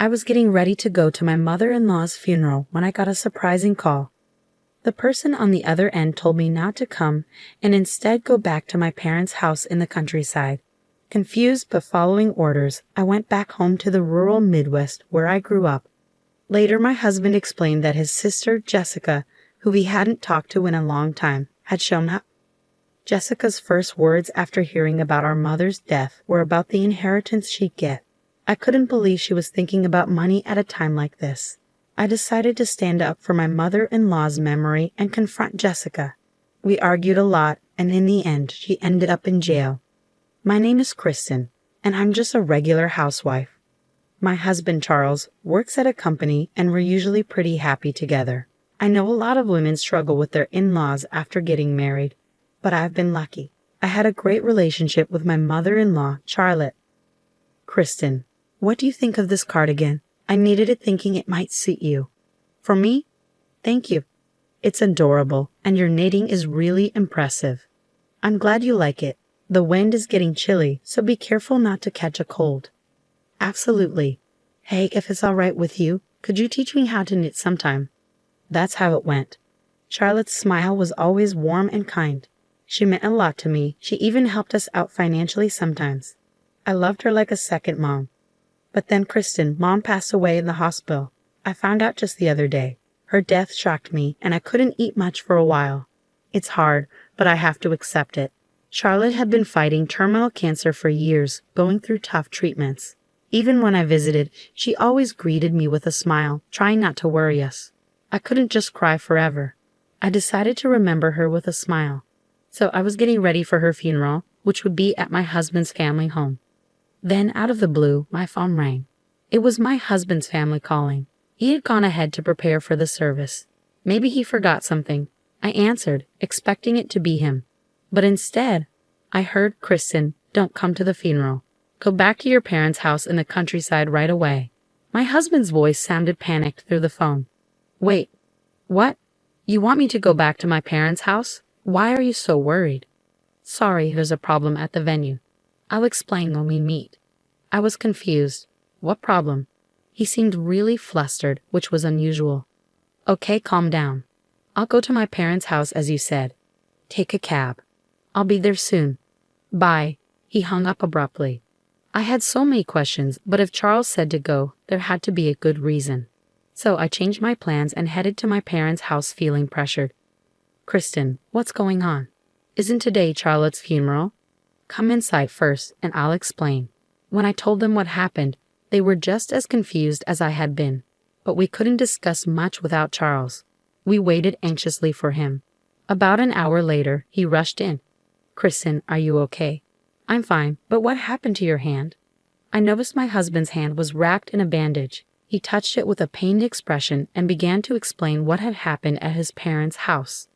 I was getting ready to go to my mother-in-law's funeral when I got a surprising call. The person on the other end told me not to come and instead go back to my parents' house in the countryside. Confused but following orders, I went back home to the rural Midwest where I grew up. Later, my husband explained that his sister, Jessica, who he hadn't talked to in a long time, had shown up. Jessica's first words after hearing about our mother's death were about the inheritance she'd get. I couldn't believe she was thinking about money at a time like this. I decided to stand up for my mother-in-law's memory and confront Jessica. We argued a lot, and in the end, she ended up in jail. My name is Kristen, and I'm just a regular housewife. My husband, Charles, works at a company, and we're usually pretty happy together. I know a lot of women struggle with their in-laws after getting married, but I've been lucky. I had a great relationship with my mother-in-law, Charlotte. Kristen, what do you think of this cardigan? I needed it thinking it might suit you. For me? Thank you. It's adorable, and your knitting is really impressive. I'm glad you like it. The wind is getting chilly, so be careful not to catch a cold. Absolutely. Hey, if it's all right with you, could you teach me how to knit sometime? That's how it went. Charlotte's smile was always warm and kind. She meant a lot to me. She even helped us out financially sometimes. I loved her like a second mom. But then Kristen, Mom passed away in the hospital. I found out just the other day. Her death shocked me, and I couldn't eat much for a while. It's hard, but I have to accept it. Charlotte had been fighting terminal cancer for years, going through tough treatments. Even when I visited, she always greeted me with a smile, trying not to worry us. I couldn't just cry forever. I decided to remember her with a smile. So I was getting ready for her funeral, which would be at my husband's family home. Then, out of the blue, my phone rang. It was my husband's family calling. He had gone ahead to prepare for the service. Maybe he forgot something. I answered, expecting it to be him. But instead, I heard, Kristen, don't come to the funeral. Go back to your parents' house in the countryside right away. My husband's voice sounded panicked through the phone. Wait, what? You want me to go back to my parents' house? Why are you so worried? Sorry, there's a problem at the venue. I'll explain when we meet. I was confused. What problem? He seemed really flustered, which was unusual. Okay, calm down. I'll go to my parents' house as you said. Take a cab. I'll be there soon. Bye. He hung up abruptly. I had so many questions, but if Charles said to go, there had to be a good reason. So I changed my plans and headed to my parents' house feeling pressured. Kristen, what's going on? Isn't today Charlotte's funeral? Come inside first, and I'll explain. When I told them what happened, they were just as confused as I had been. But we couldn't discuss much without Charles. We waited anxiously for him. About an hour later, he rushed in. Kristen, are you okay? I'm fine, but what happened to your hand? I noticed my husband's hand was wrapped in a bandage. He touched it with a pained expression and began to explain what had happened at his parents' house.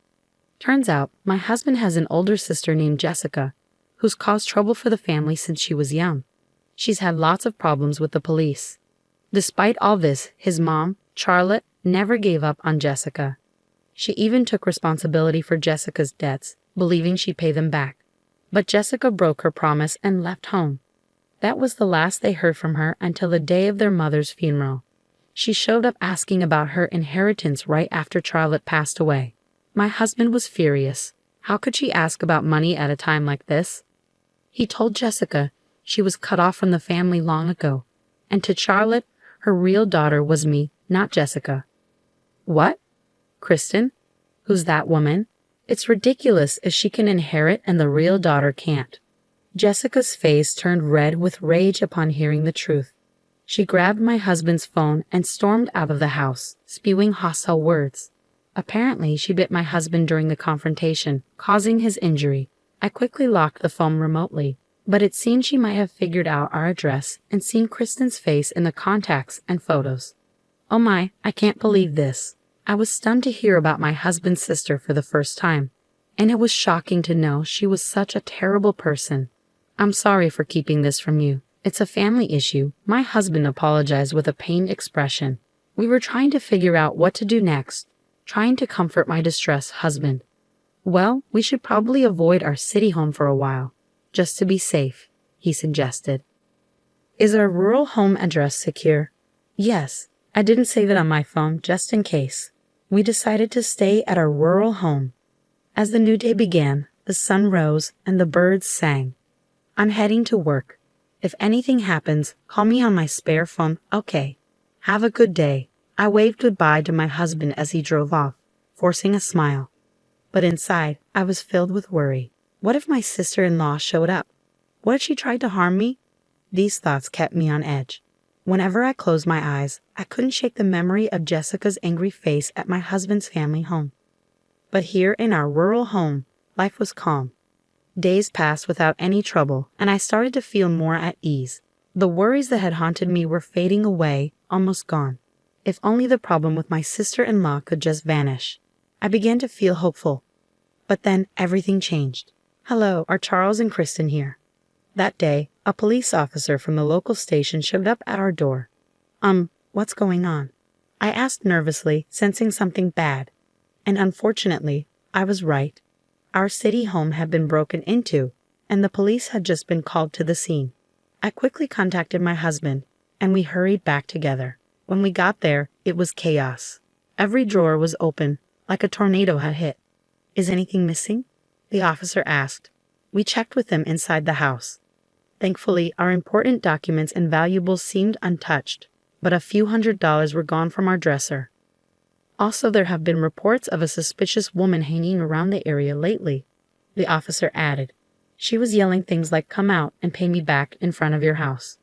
Turns out, my husband has an older sister named Jessica, who's caused trouble for the family since she was young. She's had lots of problems with the police. Despite all this, his mom, Charlotte, never gave up on Jessica. She even took responsibility for Jessica's debts, believing she'd pay them back. But Jessica broke her promise and left home. That was the last they heard from her until the day of their mother's funeral. She showed up asking about her inheritance right after Charlotte passed away. My husband was furious. How could she ask about money at a time like this? He told Jessica she was cut off from the family long ago, and to Charlotte, her real daughter was me, not Jessica. What? Kristen? Who's that woman? It's ridiculous if she can inherit and the real daughter can't. Jessica's face turned red with rage upon hearing the truth. She grabbed my husband's phone and stormed out of the house, spewing hostile words. Apparently, she bit my husband during the confrontation, causing his injury. I quickly locked the phone remotely, but it seemed she might have figured out our address and seen Kristen's face in the contacts and photos. Oh my, I can't believe this. I was stunned to hear about my husband's sister for the first time, and it was shocking to know she was such a terrible person. I'm sorry for keeping this from you. It's a family issue. My husband apologized with a pained expression. We were trying to figure out what to do next, trying to comfort my distressed husband. Well, we should probably avoid our city home for a while, just to be safe, he suggested. Is our rural home address secure? Yes, I didn't save it on my phone just in case. We decided to stay at our rural home. As the new day began, the sun rose and the birds sang. I'm heading to work. If anything happens, call me on my spare phone, okay? Have a good day. I waved goodbye to my husband as he drove off, forcing a smile. But inside, I was filled with worry. What if my sister-in-law showed up? What if she tried to harm me? These thoughts kept me on edge. Whenever I closed my eyes, I couldn't shake the memory of Jessica's angry face at my husband's family home. But here in our rural home, life was calm. Days passed without any trouble, and I started to feel more at ease. The worries that had haunted me were fading away, almost gone. If only the problem with my sister-in-law could just vanish. I began to feel hopeful. But then everything changed. Hello, are Charles and Kristen here? That day, a police officer from the local station showed up at our door. What's going on? I asked nervously, sensing something bad. And unfortunately, I was right. Our city home had been broken into, and the police had just been called to the scene. I quickly contacted my husband, and we hurried back together. When we got there, it was chaos. Every drawer was open, like a tornado had hit. Is anything missing? The officer asked. We checked with them inside the house. Thankfully, our important documents and valuables seemed untouched, but a few $100s were gone from our dresser. Also, there have been reports of a suspicious woman hanging around the area lately, the officer added. She was yelling things like, "Come out and pay me back in front of your house."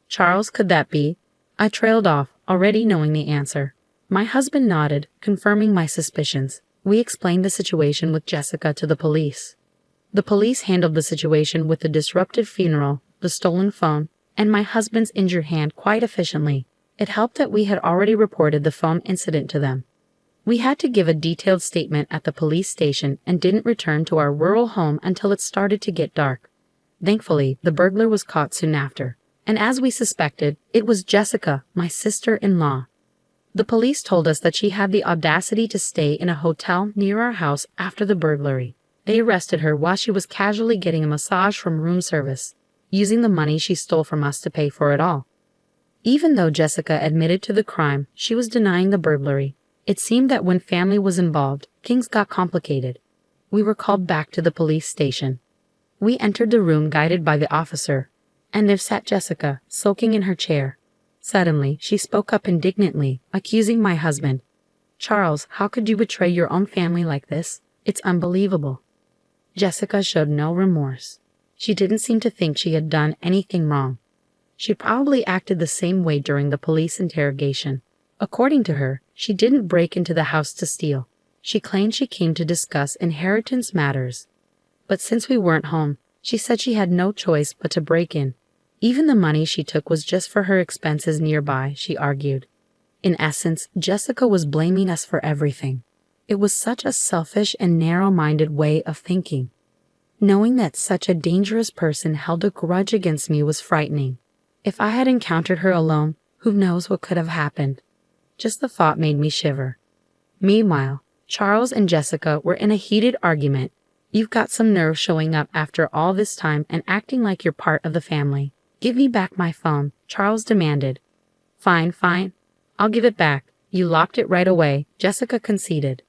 Charles, could that be? I trailed off, already knowing the answer. My husband nodded, confirming my suspicions. We explained the situation with Jessica to the police. The police handled the situation with the disrupted funeral, the stolen phone, and my husband's injured hand quite efficiently. It helped that we had already reported the phone incident to them. We had to give a detailed statement at the police station and didn't return to our rural home until it started to get dark. Thankfully, the burglar was caught soon after. And as we suspected, it was Jessica, my sister-in-law. The police told us that she had the audacity to stay in a hotel near our house after the burglary. They arrested her while she was casually getting a massage from room service, using the money she stole from us to pay for it all. Even though Jessica admitted to the crime, she was denying the burglary. It seemed that when family was involved, things got complicated. We were called back to the police station. We entered the room guided by the officer, and there sat Jessica, sulking in her chair. Suddenly, she spoke up indignantly, accusing my husband. "Charles, how could you betray your own family like this? It's unbelievable." Jessica showed no remorse. She didn't seem to think she had done anything wrong. She probably acted the same way during the police interrogation. According to her, she didn't break into the house to steal. She claimed she came to discuss inheritance matters. But since we weren't home, she said she had no choice but to break in. Even the money she took was just for her expenses nearby, she argued. In essence, Jessica was blaming us for everything. It was such a selfish and narrow-minded way of thinking. Knowing that such a dangerous person held a grudge against me was frightening. If I had encountered her alone, who knows what could have happened. Just the thought made me shiver. Meanwhile, Charles and Jessica were in a heated argument. "You've got some nerve showing up after all this time and acting like you're part of the family. Give me back my phone," Charles demanded. Fine. I'll give it back. You locked it right away," Jessica conceded.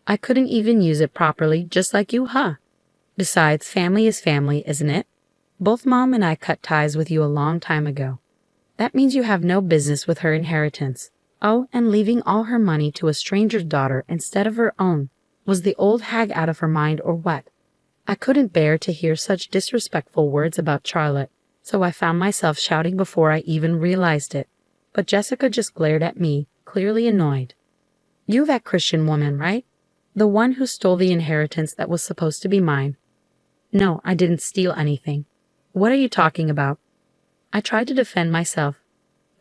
"I couldn't even use it properly, just like you, huh? Besides, family is family, isn't it? Both Mom and I cut ties with you a long time ago. That means you have no business with her inheritance. Oh, and leaving all her money to a stranger's daughter instead of her own. Was the old hag out of her mind or what?" I couldn't bear to hear such disrespectful words about Charlotte, so I found myself shouting before I even realized it. But Jessica just glared at me, clearly annoyed. "You that Christian woman, right? The one who stole the inheritance that was supposed to be mine." "No, I didn't steal anything. What are you talking about?" I tried to defend myself,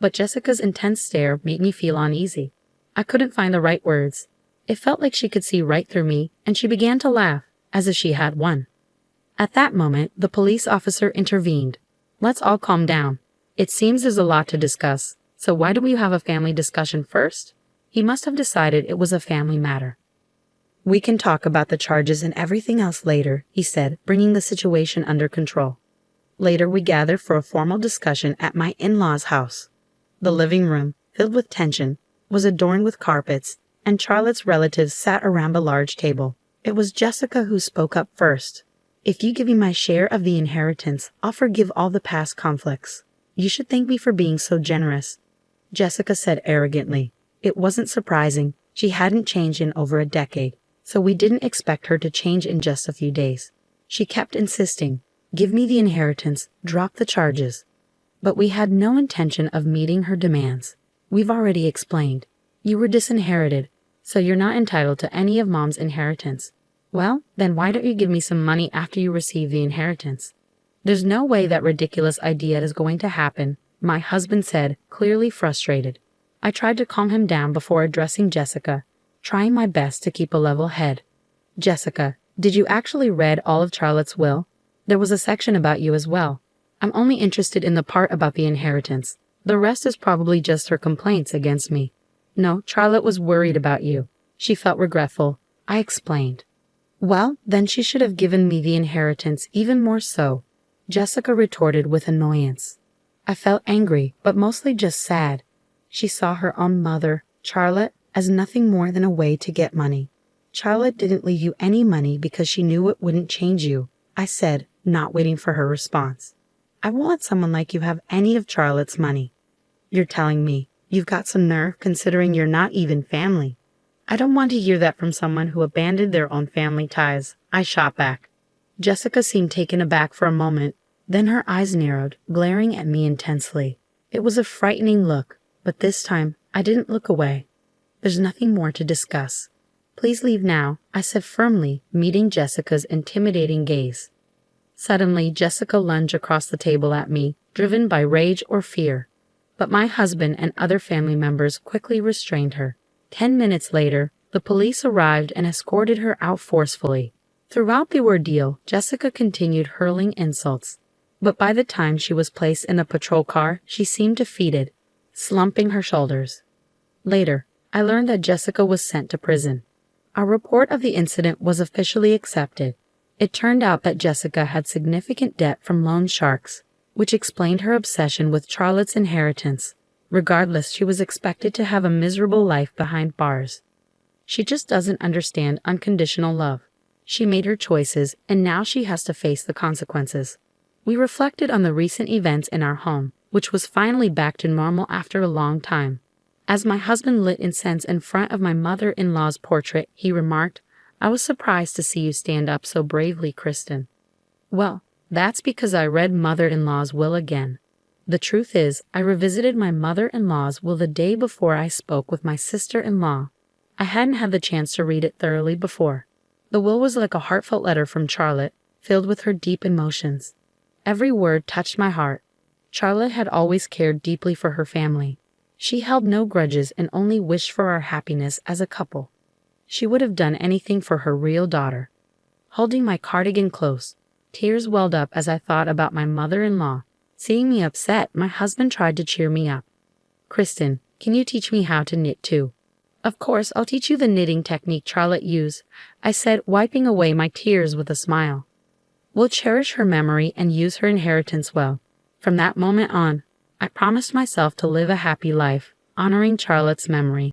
but Jessica's intense stare made me feel uneasy. I couldn't find the right words. It felt like she could see right through me, and she began to laugh, as if she had won. At that moment, the police officer intervened. "Let's all calm down. It seems there's a lot to discuss, so why don't we have a family discussion first?" He must have decided it was a family matter. "We can talk about the charges and everything else later," he said, bringing the situation under control. Later, we gathered for a formal discussion at my in-laws' house. The living room, filled with tension, was adorned with carpets, and Charlotte's relatives sat around a large table. It was Jessica who spoke up first. "If you give me my share of the inheritance, I'll forgive all the past conflicts. You should thank me for being so generous," Jessica said arrogantly. It wasn't surprising. She hadn't changed in over a decade, so we didn't expect her to change in just a few days. She kept insisting, "Give me the inheritance, drop the charges." But we had no intention of meeting her demands. "We've already explained. You were disinherited, so you're not entitled to any of Mom's inheritance." "Well, then why don't you give me some money after you receive the inheritance?" "There's no way that ridiculous idea is going to happen," my husband said, clearly frustrated. I tried to calm him down before addressing Jessica, trying my best to keep a level head. "Jessica, did you actually read all of Charlotte's will? There was a section about you as well. I'm only interested in the part about the inheritance. The rest is probably just her complaints against me." "No, Charlotte was worried about you. She felt regretful," I explained. "Well, then she should have given me the inheritance even more so," Jessica retorted with annoyance. I felt angry, but mostly just sad. She saw her own mother, Charlotte, as nothing more than a way to get money. "Charlotte didn't leave you any money because she knew it wouldn't change you," I said, not waiting for her response. "I won't let someone like you have any of Charlotte's money." "You're telling me you've got some nerve considering you're not even family." "I don't want to hear that from someone who abandoned their own family ties," I shot back. Jessica seemed taken aback for a moment, then her eyes narrowed, glaring at me intensely. It was a frightening look, but this time I didn't look away. "There's nothing more to discuss. Please leave now," I said firmly, meeting Jessica's intimidating gaze. Suddenly, Jessica lunged across the table at me, driven by rage or fear. But my husband and other family members quickly restrained her. 10 minutes later, the police arrived and escorted her out forcefully. Throughout the ordeal, Jessica continued hurling insults. But by the time she was placed in a patrol car, she seemed defeated, slumping her shoulders. Later, I learned that Jessica was sent to prison. Our report of the incident was officially accepted. It turned out that Jessica had significant debt from loan sharks, which explained her obsession with Charlotte's inheritance. Regardless, she was expected to have a miserable life behind bars. She just doesn't understand unconditional love. She made her choices, and now she has to face the consequences. We reflected on the recent events in our home, which was finally back to normal after a long time. As my husband lit incense in front of my mother-in-law's portrait, he remarked, "I was surprised to see you stand up so bravely, Kristen." Well, that's because I read mother-in-law's will again. The truth is, I revisited my mother-in-law's will the day before I spoke with my sister-in-law. I hadn't had the chance to read it thoroughly before. The will was like a heartfelt letter from Charlotte, filled with her deep emotions. Every word touched my heart. Charlotte had always cared deeply for her family. She held no grudges and only wished for our happiness as a couple. She would have done anything for her real daughter. Holding my cardigan close, tears welled up as I thought about my mother-in-law. Seeing me upset, my husband tried to cheer me up. "Kristen, can you teach me how to knit too?" "Of course, I'll teach you the knitting technique Charlotte used," I said, wiping away my tears with a smile. "We'll cherish her memory and use her inheritance well." From that moment on, I promised myself to live a happy life, honoring Charlotte's memory.